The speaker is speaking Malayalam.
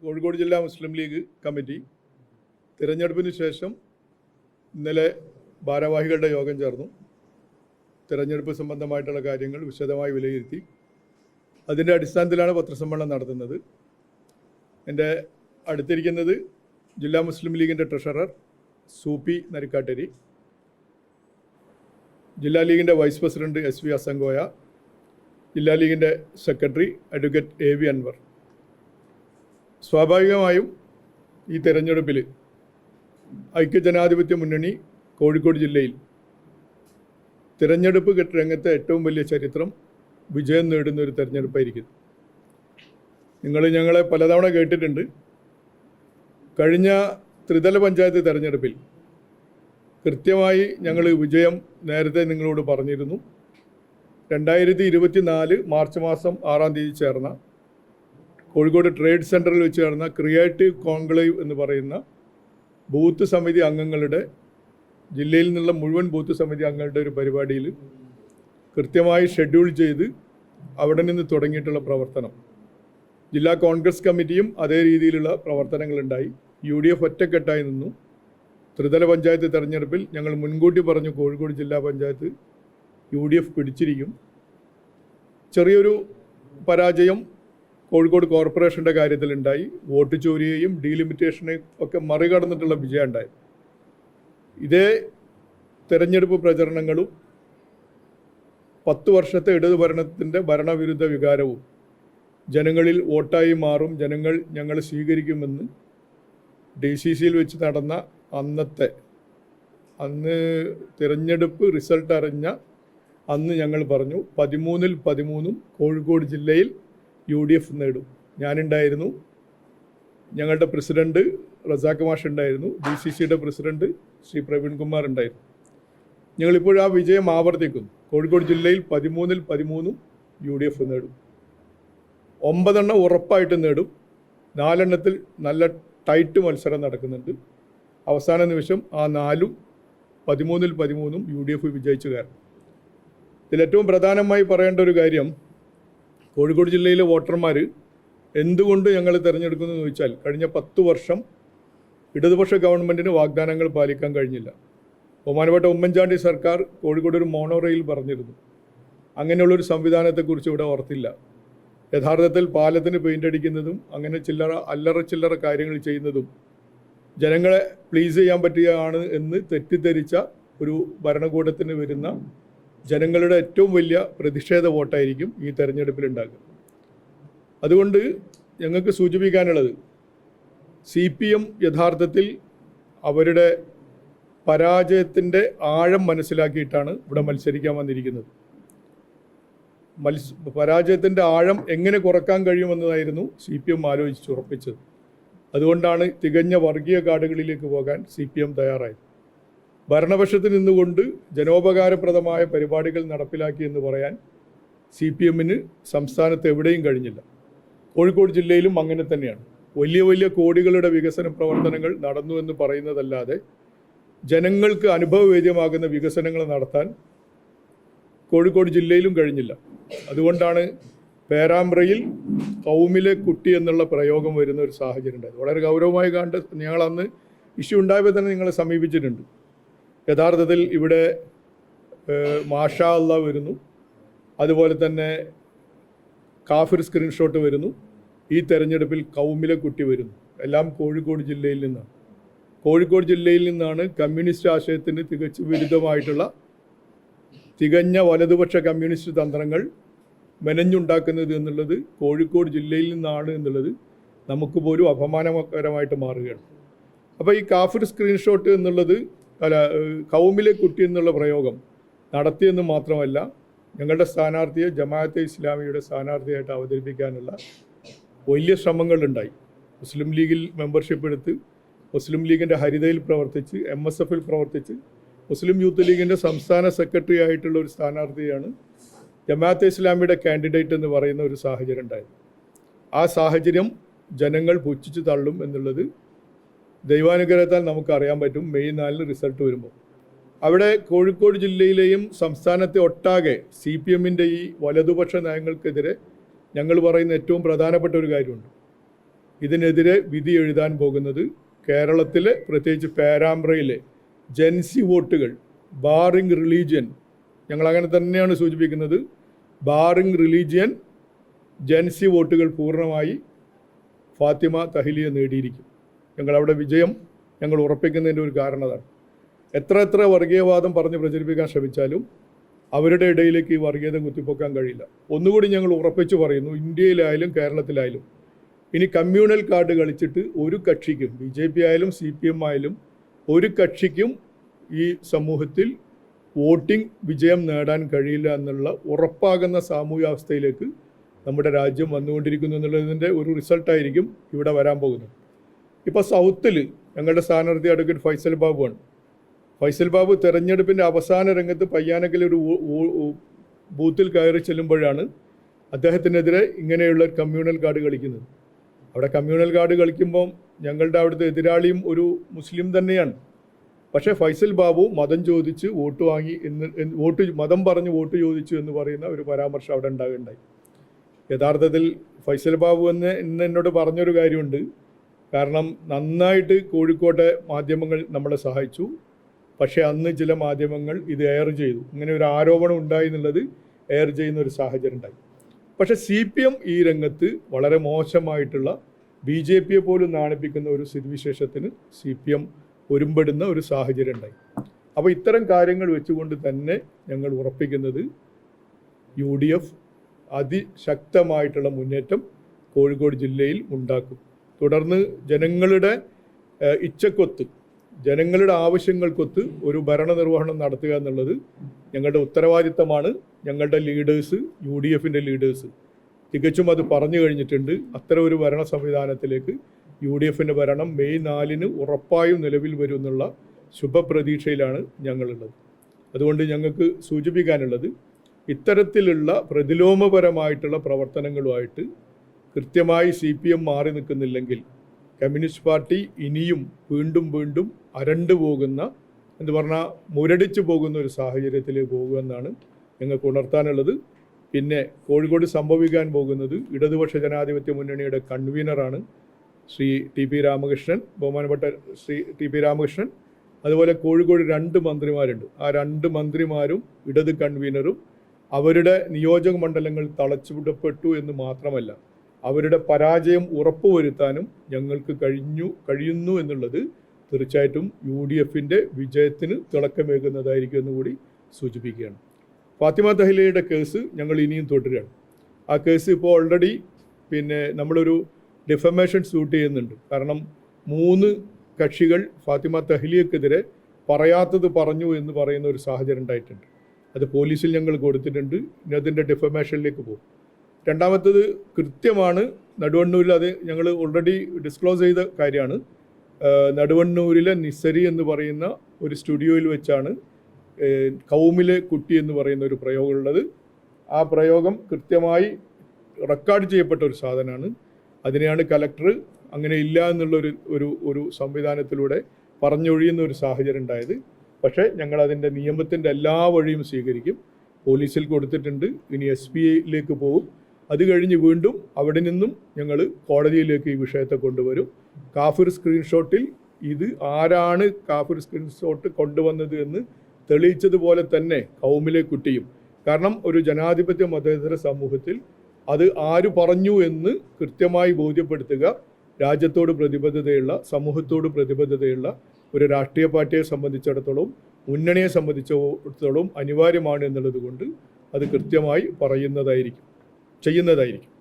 കോഴിക്കോട് ജില്ലാ മുസ്ലിം ലീഗ് കമ്മിറ്റി തിരഞ്ഞെടുപ്പിന് ശേഷം ഇന്നലെ ഭാരവാഹികളുടെ യോഗം ചേർന്നു. തിരഞ്ഞെടുപ്പ് സംബന്ധമായിട്ടുള്ള കാര്യങ്ങൾ വിശദമായി വിലയിരുത്തി. അതിൻ്റെ അടിസ്ഥാനത്തിലാണ് പത്രസമ്മേളനം നടത്തുന്നത്. എൻ്റെ അടുത്തിരിക്കുന്നത് ജില്ലാ മുസ്ലിം ലീഗിൻ്റെ ട്രഷറർ സൂപ്പി നരിക്കാട്ടേരി, ജില്ലാ ലീഗിൻ്റെ vice president S V Asankoya, ജില്ലാ ലീഗിൻ്റെ secretary advocate A V Anwar. സ്വാഭാവികമായും ഈ തെരഞ്ഞെടുപ്പിൽ ഐക്യജനാധിപത്യ മുന്നണി കോഴിക്കോട് ജില്ലയിൽ തിരഞ്ഞെടുപ്പ് രംഗത്തെ ഏറ്റവും വലിയ ചരിത്രം വിജയം നേടുന്ന ഒരു തെരഞ്ഞെടുപ്പായിരിക്കും. നിങ്ങൾ ഞങ്ങളെ പലതവണ കേട്ടിട്ടുണ്ട്. കഴിഞ്ഞ ത്രിതല പഞ്ചായത്ത് തെരഞ്ഞെടുപ്പിൽ കൃത്യമായി ഞങ്ങൾ വിജയം നേരത്തെ നിങ്ങളോട് പറഞ്ഞിരുന്നു. 2024 മാർച്ച് മാസം 6-ാം തീയതി ചേർന്ന കോഴിക്കോട് ട്രേഡ് സെൻറ്ററിൽ വെച്ച് ചേർന്ന ക്രിയേറ്റീവ് കോൺക്ലേവ് എന്ന് പറയുന്ന ബൂത്ത് സമിതി അംഗങ്ങളുടെ, ജില്ലയിൽ നിന്നുള്ള മുഴുവൻ ബൂത്ത് സമിതി അംഗങ്ങളുടെ ഒരു പരിപാടിയിൽ കൃത്യമായി ഷെഡ്യൂൾ ചെയ്ത് അവിടെ നിന്ന് തുടങ്ങിയിട്ടുള്ള പ്രവർത്തനം, ജില്ലാ കോൺഗ്രസ് കമ്മിറ്റിയും അതേ രീതിയിലുള്ള പ്രവർത്തനങ്ങളുണ്ടായി. UDF ഒറ്റക്കെട്ടായി നിന്നു. ത്രിതല പഞ്ചായത്ത് തെരഞ്ഞെടുപ്പിൽ ഞങ്ങൾ മുൻകൂട്ടി പറഞ്ഞു കോഴിക്കോട് ജില്ലാ പഞ്ചായത്ത് UDF പിടിച്ചിരിക്കും. ചെറിയൊരു പരാജയം കോഴിക്കോട് കോർപ്പറേഷൻ്റെ കാര്യത്തിലുണ്ടായി. വോട്ട് ചോരിയെയും ഡീലിമിറ്റേഷനെയും ഒക്കെ മറികടന്നിട്ടുള്ള വിജയം ഉണ്ടായി. ഇതേ തെരഞ്ഞെടുപ്പ് പ്രചരണങ്ങളും 10 വർഷത്തെ ഇടതുഭരണത്തിൻ്റെ ഭരണവിരുദ്ധ വികാരവും ജനങ്ങളിൽ വോട്ടായി മാറും, ജനങ്ങൾ ഞങ്ങൾ സ്വീകരിക്കുമെന്ന് DCCയിൽ വെച്ച് നടന്ന അന്ന് തിരഞ്ഞെടുപ്പ് റിസൾട്ട് അറിഞ്ഞ അന്ന് ഞങ്ങൾ പറഞ്ഞു 13-ൽ 13 കോഴിക്കോട് ജില്ലയിൽ UDF നേടും. ഞാനുണ്ടായിരുന്നു, ഞങ്ങളുടെ പ്രസിഡന്റ് റസാഖ് മാഷ് ഉണ്ടായിരുന്നു, DCCയുടെ പ്രസിഡന്റ് ശ്രീ പ്രവീൺ കുമാർ ഉണ്ടായിരുന്നു. ഞങ്ങളിപ്പോൾ ആ വിജയം ആവർത്തിക്കുന്നു. കോഴിക്കോട് ജില്ലയിൽ 13-ൽ 13 UDF നേടും. 9 എണ്ണം ഉറപ്പായിട്ട് നേടും. 4 എണ്ണത്തിൽ നല്ല ടൈറ്റ് മത്സരം നടക്കുന്നുണ്ട്. അവസാന നിമിഷം ആ 4-ഉം 13-ൽ 13 UDF വിജയിച്ചു കയറും. ഇതിലേറ്റവും പ്രധാനമായി പറയേണ്ട ഒരു കാര്യം, കോഴിക്കോട് ജില്ലയിലെ വോട്ടർമാർ എന്തുകൊണ്ട് ഞങ്ങൾ തിരഞ്ഞെടുക്കുന്നു എന്ന് ചോദിച്ചാൽ, കഴിഞ്ഞ 10 വർഷം ഇടതുപക്ഷ ഗവൺമെൻറ്റിന് വാഗ്ദാനങ്ങൾ പാലിക്കാൻ കഴിഞ്ഞില്ല. ബഹുമാനപ്പെട്ട ഉമ്മൻചാണ്ടി സർക്കാർ കോഴിക്കോട് ഒരു മോണോ റെയിൽ പറഞ്ഞിരുന്നു. അങ്ങനെയുള്ളൊരു സംവിധാനത്തെക്കുറിച്ച് ഇവിടെ ഓർത്തില്ല. യഥാർത്ഥത്തിൽ പാലത്തിന് പെയിൻ്റ് അടിക്കുന്നതും അങ്ങനെ അല്ലറ കാര്യങ്ങൾ ചെയ്യുന്നതും ജനങ്ങളെ പ്ലീസ് ചെയ്യാൻ പറ്റുകയാണ് എന്ന് തെറ്റിദ്ധരിച്ച ഒരു ഭരണകൂടത്തിന് വരുന്ന ജനങ്ങളുടെ ഏറ്റവും വലിയ പ്രതിഷേധ വോട്ടായിരിക്കും ഈ തെരഞ്ഞെടുപ്പിലുണ്ടാകുക. അതുകൊണ്ട് ഞങ്ങൾക്ക് സൂചിപ്പിക്കാനുള്ളത്, CPM യഥാർത്ഥത്തിൽ അവരുടെ പരാജയത്തിൻ്റെ ആഴം മനസ്സിലാക്കിയിട്ടാണ് ഇവിടെ മത്സരിക്കാൻ വന്നിരിക്കുന്നത്. പരാജയത്തിൻ്റെ ആഴം എങ്ങനെ കുറക്കാൻ കഴിയുമെന്നതായിരുന്നു CPM ആലോചിച്ചുറപ്പിച്ചത്. അതുകൊണ്ടാണ് തികഞ്ഞ വർഗീയ കാടുകളിലേക്ക് പോകാൻ CPM തയ്യാറായത്. ഭരണപക്ഷത്ത് നിന്നുകൊണ്ട് ജനോപകാരപ്രദമായ പരിപാടികൾ നടപ്പിലാക്കി എന്ന് പറയാൻ CPMന് സംസ്ഥാനത്ത് എവിടെയും കഴിഞ്ഞില്ല. കോഴിക്കോട് ജില്ലയിലും അങ്ങനെ തന്നെയാണ്. വലിയ കോടികളുടെ വികസന പ്രവർത്തനങ്ങൾ നടന്നു എന്ന് പറയുന്നതല്ലാതെ ജനങ്ങൾക്ക് അനുഭവവേദ്യമാകുന്ന വികസനങ്ങൾ നടത്താൻ കോഴിക്കോട് ജില്ലയിലും കഴിഞ്ഞില്ല. അതുകൊണ്ടാണ് പേരാമ്പ്രയിൽ കൗമിലെ കുട്ടി എന്നുള്ള പ്രയോഗം വരുന്ന ഒരു സാഹചര്യം ഉണ്ടായത്. വളരെ ഗൗരവമായി കണ്ട് ഞങ്ങളന്ന് ഇഷ്യൂ ഉണ്ടായപ്പോൾ തന്നെ നിങ്ങളെ സമീപിച്ചിട്ടുണ്ട്. യഥാർത്ഥത്തിൽ ഇവിടെ മാഷാ അല്ലാ വരുന്നു, അതുപോലെ തന്നെ കാഫിർ സ്ക്രീൻഷോട്ട് വരുന്നു, ഈ തെരഞ്ഞെടുപ്പിൽ കൗമിലെ കുട്ടി വരുന്നു. എല്ലാം കോഴിക്കോട് ജില്ലയിൽ നിന്നാണ്. കോഴിക്കോട് ജില്ലയിൽ നിന്നാണ് കമ്മ്യൂണിസ്റ്റ് ആശയത്തിന് തികച്ചും വിരുദ്ധമായിട്ടുള്ള തികഞ്ഞ വലതുപക്ഷ കമ്മ്യൂണിസ്റ്റ് തന്ത്രങ്ങൾ മെനഞ്ഞുണ്ടാക്കുന്നത് എന്നുള്ളത് കോഴിക്കോട് ജില്ലയിൽ നിന്നാണ് എന്നുള്ളത് നമുക്ക് പോലും അപമാനകരമായിട്ട് മാറുകയാണ്. അപ്പോൾ ഈ കാഫിർ സ്ക്രീൻഷോട്ട് എന്നുള്ളത്, കൗമിലെ കുട്ടി എന്നുള്ള പ്രയോഗം നടത്തിയെന്ന് മാത്രമല്ല, ഞങ്ങളുടെ സ്ഥാനാർത്ഥിയെ ജമാഅത്തെ ഇസ്ലാമിയുടെ സ്ഥാനാർത്ഥിയായിട്ട് അവതരിപ്പിക്കാനുള്ള വലിയ ശ്രമങ്ങളുണ്ടായി. മുസ്ലിം ലീഗിൽ മെമ്പർഷിപ്പ് എടുത്ത്, മുസ്ലിം ലീഗിൻ്റെ ഹരിതയിൽ പ്രവർത്തിച്ച്, MSFൽ പ്രവർത്തിച്ച്, മുസ്ലിം യൂത്ത് ലീഗിൻ്റെ സംസ്ഥാന സെക്രട്ടറി ആയിട്ടുള്ള ഒരു സ്ഥാനാർത്ഥിയാണ് ജമാഅത്തെ ഇസ്ലാമിയുടെ കാൻഡിഡേറ്റ് എന്ന് പറയുന്ന ഒരു സാഹചര്യം ഉണ്ടായത്. ആ സാഹചര്യം ജനങ്ങൾ പുച്ഛിച്ച് തള്ളും എന്നുള്ളത് ദൈവാനുഗ്രഹത്താൽ നമുക്കറിയാൻ പറ്റും. മെയ് 4 റിസൾട്ട് വരുമ്പോൾ അവിടെ കോഴിക്കോട് ജില്ലയിലെയും സംസ്ഥാനത്തെ ഒട്ടാകെ CPMൻ്റെ ഈ വലതുപക്ഷ നയങ്ങൾക്കെതിരെ ഞങ്ങൾ പറയുന്ന ഏറ്റവും പ്രധാനപ്പെട്ട ഒരു കാര്യമുണ്ട്. ഇതിനെതിരെ വിധി എഴുതാൻ പോകുന്നത് കേരളത്തിലെ പ്രത്യേകിച്ച് പേരാമ്പ്രയിലെ ജൻസി വോട്ടുകൾ ബാറിംഗ് റിലീജിയൻ, ഞങ്ങളങ്ങനെ തന്നെയാണ് സൂചിപ്പിക്കുന്നത്, ബാറിംഗ് റിലീജിയൻ ജൻസി വോട്ടുകൾ പൂർണ്ണമായി ഫാത്തിമ തഹ്ലിയ നേടിയിരിക്കും. ഞങ്ങളവിടെ വിജയം ഞങ്ങൾ ഉറപ്പിക്കുന്നതിൻ്റെ ഒരു കാരണം അതാണ്. എത്ര വർഗീയവാദം പറഞ്ഞ് പ്രചരിപ്പിക്കാൻ ശ്രമിച്ചാലും അവരുടെ ഇടയിലേക്ക് ഈ വർഗീയത കുത്തിപ്പൊക്കാൻ കഴിയില്ല. ഒന്നുകൂടി ഞങ്ങൾ ഉറപ്പിച്ചു പറയുന്നു, ഇന്ത്യയിലായാലും കേരളത്തിലായാലും ഇനി കമ്മ്യൂണൽ കാർഡ് കളിച്ചിട്ട് ഒരു കക്ഷിക്കും, BJP ആയാലും CPM ആയാലും ഒരു കക്ഷിക്കും ഈ സമൂഹത്തിൽ വോട്ടിംഗ് വിജയം നേടാൻ കഴിയില്ല എന്നുള്ള ഉറപ്പാകുന്ന സാമൂഹ്യാവസ്ഥയിലേക്ക് നമ്മുടെ രാജ്യം വന്നുകൊണ്ടിരിക്കുന്നു എന്നുള്ളതിൻ്റെ ഒരു റിസൾട്ടായിരിക്കും ഇവിടെ വരാൻ പോകുന്നത്. ഇപ്പോൾ സൗത്തിൽ ഞങ്ങളുടെ സ്ഥാനാർത്ഥി അഡ്വക്കേറ്റ് ഫൈസൽ ബാബുവാണ്. ഫൈസൽ ബാബു തെരഞ്ഞെടുപ്പിൻ്റെ അവസാന രംഗത്ത് പയ്യാനക്കൽ ഒരു ബൂത്തിൽ കയറി ചെല്ലുമ്പോഴാണ് അദ്ദേഹത്തിനെതിരെ ഇങ്ങനെയുള്ള കമ്മ്യൂണൽ കാർഡ് കളിക്കുന്നത്. അവിടെ കമ്മ്യൂണൽ കാർഡ് കളിക്കുമ്പം ഞങ്ങളുടെ അവിടുത്തെ എതിരാളിയും ഒരു മുസ്ലിം തന്നെയാണ്. പക്ഷേ ഫൈസൽ ബാബു മതം ചോദിച്ച് വോട്ട് വാങ്ങി മതം പറഞ്ഞ് വോട്ട് ചോദിച്ചു എന്ന് പറയുന്ന ഒരു പരാമർശം അവിടെ ഉണ്ടാകുണ്ടായി. യഥാർത്ഥത്തിൽ ഫൈസൽ ബാബു ഇന്ന് എന്നോട് പറഞ്ഞൊരു കാര്യമുണ്ട്. കാരണം നന്നായിട്ട് കോഴിക്കോട്ടെ മാധ്യമങ്ങൾ നമ്മളെ സഹായിച്ചു. പക്ഷേ അന്ന് ചില മാധ്യമങ്ങൾ ഇത് എയർ ചെയ്തു, ഇങ്ങനെ ഒരു ആരോപണം ഉണ്ടായി എന്നുള്ളത് എയർ ചെയ്യുന്ന ഒരു സാഹചര്യം ഉണ്ടായി. പക്ഷേ CPM ഈ രംഗത്ത് വളരെ മോശമായിട്ടുള്ള BJPയെ പോലും നാണിപ്പിക്കുന്ന ഒരു സ്ഥിതിവിശേഷത്തിന് CPM ഒരുമ്പെടുന്ന ഒരു സാഹചര്യം ഉണ്ടായി. അപ്പോൾ ഇത്തരം കാര്യങ്ങൾ വെച്ചുകൊണ്ട് തന്നെ ഞങ്ങൾ ഉറപ്പിക്കുന്നത് UDF അതിശക്തമായിട്ടുള്ള മുന്നേറ്റം കോഴിക്കോട് ജില്ലയിൽ ഉണ്ടാക്കും. തുടർന്ന് ജനങ്ങളുടെ ഇച്ഛക്കൊത്ത്, ജനങ്ങളുടെ ആവശ്യങ്ങൾക്കൊത്ത് ഒരു ഭരണനിർവഹണം നടത്തുക എന്നുള്ളത് ഞങ്ങളുടെ ഉത്തരവാദിത്തമാണ്. ഞങ്ങളുടെ ലീഡേഴ്സ്, UDFൻ്റെ ലീഡേഴ്സ് തികച്ചും അത് പറഞ്ഞു കഴിഞ്ഞിട്ടുണ്ട്. അത്തരം ഒരു ഭരണ സംവിധാനത്തിലേക്ക് UDFൻ്റെ ഭരണം മെയ് 4 ഉറപ്പായും നിലവിൽ വരും എന്നുള്ള ശുഭപ്രതീക്ഷയിലാണ് ഞങ്ങളുള്ളത്. അതുകൊണ്ട് ഞങ്ങൾക്ക് സൂചിപ്പിക്കാനുള്ളത്, ഇത്തരത്തിലുള്ള പ്രതിലോമപരമായിട്ടുള്ള പ്രവർത്തനങ്ങളുമായിട്ട് കൃത്യമായി CPM മാറി നിൽക്കുന്നില്ലെങ്കിൽ കമ്മ്യൂണിസ്റ്റ് പാർട്ടി ഇനിയും വീണ്ടും അരണ്ടു പോകുന്ന, എന്ന് പറഞ്ഞാൽ മുരടിച്ചു പോകുന്ന ഒരു സാഹചര്യത്തിലേക്ക് പോകുമെന്നാണ് ഞങ്ങൾക്ക് ഉണർത്താനുള്ളത്. പിന്നെ കോഴിക്കോട് സംഭവിക്കാൻ പോകുന്നത് ഇടതുപക്ഷ ജനാധിപത്യ മുന്നണിയുടെ കൺവീനറാണ് ശ്രീ TP രാമകൃഷ്ണൻ, ബഹുമാനപ്പെട്ട ശ്രീ TP രാമകൃഷ്ണൻ. അതുപോലെ കോഴിക്കോട് 2 മന്ത്രിമാരുണ്ട്. ആ 2 മന്ത്രിമാരും ഇടത് കൺവീനറും അവരുടെ നിയോജക മണ്ഡലങ്ങൾ തളച്ചുവിടപ്പെട്ടു എന്ന് മാത്രമല്ല, അവരുടെ പരാജയം ഉറപ്പുവരുത്താനും ഞങ്ങൾക്ക് കഴിയുന്നു എന്നുള്ളത് തീർച്ചയായിട്ടും UDFൻ്റെ വിജയത്തിന് തിളക്കമേകുന്നതായിരിക്കും എന്നുകൂടി സൂചിപ്പിക്കുകയാണ്. ഫാത്തിമ തഹ്ലിയയുടെ കേസ് ഞങ്ങൾ ഇനിയും തുടരുകയാണ്. ആ കേസ് ഇപ്പോൾ ഓൾറെഡി നമ്മളൊരു ഡിഫമേഷൻ സ്യൂട്ട് ചെയ്യുന്നുണ്ട്. കാരണം 3 കക്ഷികൾ ഫാത്തിമ തഹ്ലിയക്കെതിരെ പറയാത്തത് പറഞ്ഞു എന്ന് പറയുന്ന ഒരു സാഹചര്യം ഉണ്ടായിട്ടുണ്ട്. അത് പോലീസിൽ ഞങ്ങൾ കൊടുത്തിട്ടുണ്ട്. ഇനി അതിൻ്റെ ഡിഫമേഷനിലേക്ക് പോകും. രണ്ടാമത്തത് കൃത്യമാണ്, നടുവണ്ണൂരിൽ അത് ഞങ്ങൾ ഓൾറെഡി ഡിസ്ക്ലോസ് ചെയ്ത കാര്യമാണ്. നടുവണ്ണൂരിലെ നിസരി എന്ന് പറയുന്ന ഒരു സ്റ്റുഡിയോയിൽ വെച്ചാണ് കൗമിലെ കുട്ടി എന്ന് പറയുന്ന ഒരു പ്രയോഗമുള്ളത്. ആ പ്രയോഗം കൃത്യമായി റെക്കോർഡ് ചെയ്യപ്പെട്ട ഒരു സാധനമാണ്. അതിനെയാണ് കലക്ടർ അങ്ങനെ ഇല്ല ഒരു സംവിധാനത്തിലൂടെ പറഞ്ഞൊഴിയുന്ന ഒരു സാഹചര്യം ഉണ്ടായത്. പക്ഷേ ഞങ്ങളതിൻ്റെ നിയമത്തിൻ്റെ എല്ലാ വഴിയും സ്വീകരിക്കും. പോലീസിൽ കൊടുത്തിട്ടുണ്ട്. ഇനി SPയിലേക്ക് പോകും. അത് കഴിഞ്ഞ് വീണ്ടും അവിടെ നിന്നും ഞങ്ങൾ കോടതിയിലേക്ക് ഈ വിഷയത്തെ കൊണ്ടുവരും. കാഫിർ സ്ക്രീൻഷോട്ടിൽ ഇത് ആരാണ് കാഫിർ സ്ക്രീൻഷോട്ട് കൊണ്ടുവന്നത് എന്ന് തെളിയിച്ചതുപോലെ തന്നെ കൗമിലെ കുട്ടിയും. കാരണം ഒരു ജനാധിപത്യ മതേതര സമൂഹത്തിൽ അത് ആര് പറഞ്ഞു എന്ന് കൃത്യമായി ബോധ്യപ്പെടുത്തുക രാജ്യത്തോട് പ്രതിബദ്ധതയുള്ള, സമൂഹത്തോട് പ്രതിബദ്ധതയുള്ള ഒരു രാഷ്ട്രീയ പാർട്ടിയെ സംബന്ധിച്ചിടത്തോളം, മുന്നണിയെ സംബന്ധിച്ചിടത്തോളം അനിവാര്യമാണ് എന്നുള്ളത് കൊണ്ട് അത് കൃത്യമായി ചെയ്യുന്നതായിരിക്കും.